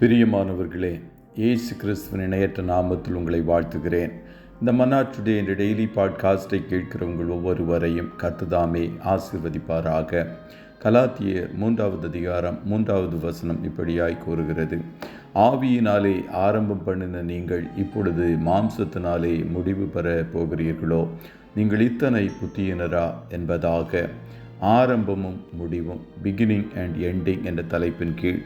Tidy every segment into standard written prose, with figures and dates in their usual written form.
பிரியமானவர்களே, இயேசு கிறிஸ்துவின் இணையற்ற நாமத்தில் உங்களை வாழ்த்துகிறேன். இந்த மன்னா டுடே என்ற டெய்லி பாட்காஸ்டை கேட்கிற உங்கள் ஒவ்வொருவரையும் கர்த்தர் ஆசீர்வதிப்பாராக. கலாத்தியர் 3வது அதிகாரம் 3வது வசனம் இப்படியாய் கூறுகிறது: ஆவியினாலே ஆரம்பம் பண்ணின நீங்கள் இப்பொழுது மாம்சத்தினாலே முடிவு பெற போகிறீர்களோ? நீங்கள் இத்தனை புத்தியினரா என்பதாக. ஆரம்பமும் முடிவும், பிகினிங் அண்ட் எண்டிங் என்ற தலைப்பின் கீழ்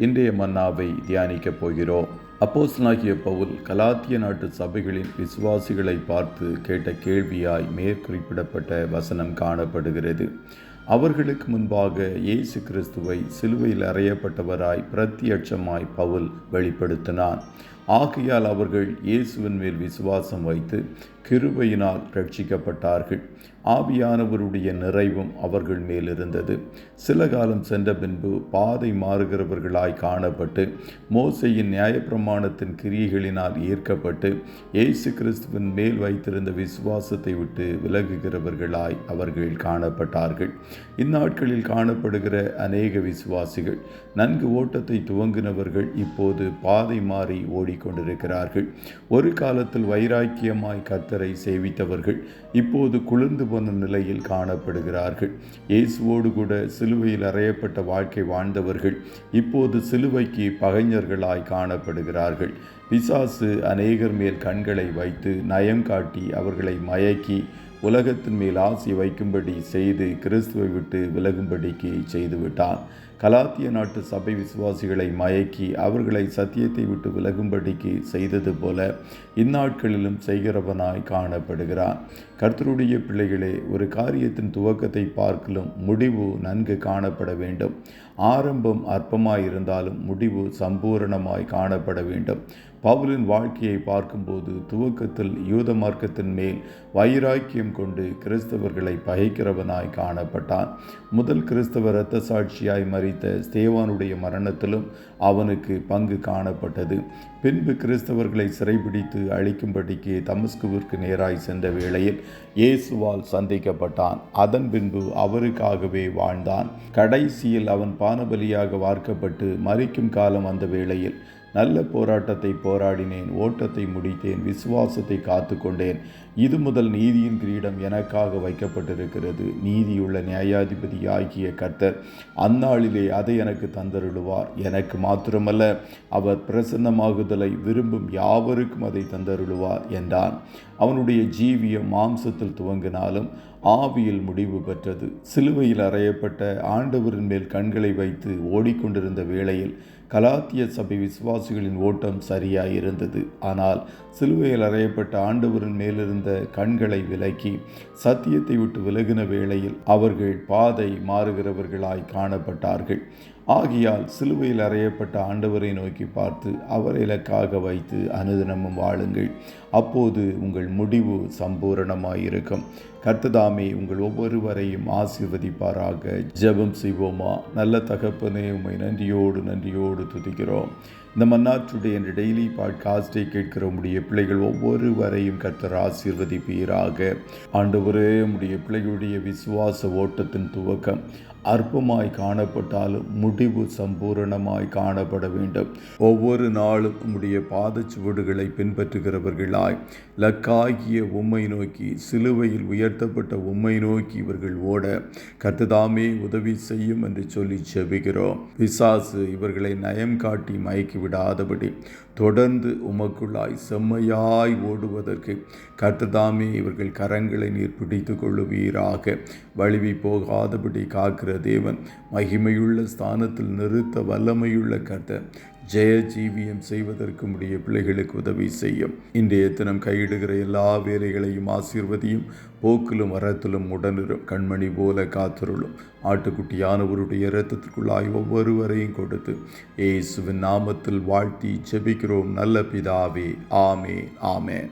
இன்றைய மன்னாவை தியானிக்கப் போகிறோம். அப்போஸ்தலனாகிய பவுல் கலாத்திய நாட்டு சபைகளின் விசுவாசிகளை பார்த்து கேட்ட கேள்வியாய் மேற்குறிப்பிடப்பட்ட வசனம் காணப்படுகிறது. அவர்களுக்கு முன்பாக இயேசு கிறிஸ்துவை சிலுவையில் அறையப்பட்டவராய் பிரத்யட்சமாய் பவுல் வெளிப்படுத்தினான். ஆகையால் அவர்கள் இயேசுவின் மேல் விசுவாசம் வைத்து கிருபையினால் ரட்சிக்கப்பட்டார்கள். ஆவியானவருடைய நிறைவும் அவர்கள் மேல் இருந்தது. சில காலம் சென்ற பின்பு பாதை மாறுகிறவர்களாய் காணப்பட்டு மோசேயின் நியாயப்பிரமாணத்தின் கிரியைகளினால் ஈர்க்கப்பட்டு இயேசு கிறிஸ்துவின் மேல் வைத்திருந்த விசுவாசத்தை விட்டு விலகுகிறவர்களாய் அவர்கள் காணப்பட்டார்கள். இந்நாட்களில் காணப்படுகிற அநேக விசுவாசிகள், நன்கு ஓட்டத்தை துவங்கினவர்கள், இப்போது பாதை மாறி ஓடிக்கொண்டிருக்கிறார்கள். ஒரு காலத்தில் வைராக்கியமாய் கர்த்தரை சேவித்தவர்கள் இப்போது குளிர்ந்து போன நிலையில் காணப்படுகிறார்கள். இயேசுவோடு கூட சிலுவையில் அறையப்பட்ட வாழ்க்கை வாழ்ந்தவர்கள் இப்போது சிலுவைக்கு பகைஞர்களாய் காணப்படுகிறார்கள். பிசாசு அநேகர் மேல் கண்களை வைத்து நயம் காட்டி அவர்களை மயக்கி உலகத்தின் மேல் ஆசை வைக்கும்படி செய்து கிறிஸ்துவை விட்டு விலகும்படிக்கு செய்துவிட்டான். கலாத்திய நாட்டு சபை விசுவாசிகளை மயக்கி அவர்களை சத்தியத்தை விட்டு விலகும்படிக்கு செய்தது போல இந்நாட்களிலும் செய்கிறவனாய் காணப்படுகிறான். கர்த்தருடைய பிள்ளைகளே, ஒரு காரியத்தின் துவக்கத்தை பார்க்கலும் முடிவு நன்கு காணப்பட வேண்டும். ஆரம்பம் அற்பமாயிருந்தாலும் முடிவு சம்பூரணமாய் காணப்பட வேண்டும். பவுலின் வாழ்க்கையை பார்க்கும்போது துவக்கத்தில் யூத மார்க்கத்தின் மேல் வைராக்கியம் கொண்டு கிறிஸ்தவர்களை பகைக்கிறவனாய் காணப்பட்டான். முதல் கிறிஸ்தவ இரத்த சாட்சியாய் மறித்த ஸ்தேவானுடைய மரணத்திலும் அவனுக்கு பங்கு காணப்பட்டது. பின்பு கிறிஸ்தவர்களை சிறைபிடித்து அழிக்கும்படிக்கு தமஸ்குவிற்கு நேராய் சென்ற வேளையில் இயேசுவால் சந்திக்கப்பட்டான். அதன் பின்பு அவருக்காகவே வாழ்ந்தான். கடைசியில் அவன் பானபலியாக வார்க்கப்பட்டு மரிக்கும் காலம் வந்த வேளையில், நல்ல போராட்டத்தை போராடினேன், ஓட்டத்தை முடித்தேன், விசுவாசத்தை காத்து கொண்டேன், இது முதல் நீதியின் கிரீடம் எனக்காக வைக்கப்பட்டிருக்கிறது, நீதியுள்ள நியாயாதிபதி ஆகிய கர்த்தர் அந்நாளிலே அதை எனக்கு தந்தருளுவார், எனக்கு மாத்திரமல்ல அவர் பிரசன்னமாகுதலை விரும்பும் யாவருக்கும் அதை தந்தருளுவார் என்றான். அவனுடைய ஜீவியம் மாம்சத்தில் துவங்கினாலும் ஆவியில் முடிவு பெற்றது. சிலுவையில் அறையப்பட்ட ஆண்டவரின் மேல் கண்களை வைத்து ஓடிக்கொண்டிருந்த வேளையில் கலாத்திய சபை விசுவாசிகளின் ஓட்டம் சரியாயிருந்தது. ஆனால் சிலுவையில் அறையப்பட்ட ஆண்டவரின் மேலிருந்த கண்களை விலக்கி சத்தியத்தை விட்டு விலகின வேளையில் அவர்கள் பாதை மாறுகிறவர்களாய் காணப்பட்டார்கள். ஆகையால் சிலுவையில் அறையப்பட்ட ஆண்டவரை நோக்கி பார்த்து அவரை இலக்காக வைத்து அனுதினமும் வாழுங்கள். அப்போது உங்கள் முடிவு சம்பூரணமாயிருக்கும். கர்த்தர் உங்கள் ஒவ்வொருவரையும் ஆசீர்வதிப்பாராக. ஜெபம் செய்வோமா? நல்ல தகப்பனே, உம்மை நன்றியோடு துதிக்கிறோம். இந்த மன்னா டுடே என்ற டெய்லி பாட்காஸ்டை கேட்கிற உம்முடைய பிள்ளைகள் ஒவ்வொருவரையும் கர்த்தர் ஆசீர்வதிப்பீராக. ஆண்டவரே, உம்முடைய பிள்ளைகளுடைய விசுவாச ஓட்டத்தின் துவக்கம் அற்பமாய் காணப்பட்டாலும் முடிவு சம்பூரணமாய் காணப்பட வேண்டும். ஒவ்வொரு நாளும் உம்முடைய பாதச்சுவடுகளை பின்பற்றுகிறவர்களாய் லக்காகிய உம்மை நோக்கி, சிலுவையில் உயர்த்தப்பட்ட உம்மை நோக்கி இவர்கள் ஓட கர்த்தர் உதவி செய்யும் என்று சொல்லி ஜெபிக்கிறோம். பிசாசு இவர்களை நயம் காட்டி மயக்கி விடாதபடி தொடர்ந்து உமக்குள்ளாய் செம்மையாய் ஓடுவதற்கு கர்த்தர் இவர்கள் கரங்களை நீர் பிடித்து கொள்ளுவீராக. வழுவி போகாதபடி காக்கிற தேவன், மகிமையுள்ள ஸ்தானத்தில் நிறுத்த வல்லமையுள்ள கர்த்தர், ஜெய ஜீவியம் செய்வதற்கு உடைய பிள்ளைகளுக்கு உதவி செய்யும். இன்றைய தினம் கையிடுகிற எல்லா வேலைகளையும் ஆசீர்வதியும். போக்கிலும் வரத்திலும் உடனிரும். கண்மணி போல காத்தருளும். ஆட்டுக்குட்டியானவருடைய இரத்தத்திற்குள்ளாய் ஒவ்வொருவரையும் கொடுத்து இயேசுவின் நாமத்தில் வாழ்த்தி ஜெபிக்கிறோம் நல்ல பிதாவே. ஆமென், ஆமென்.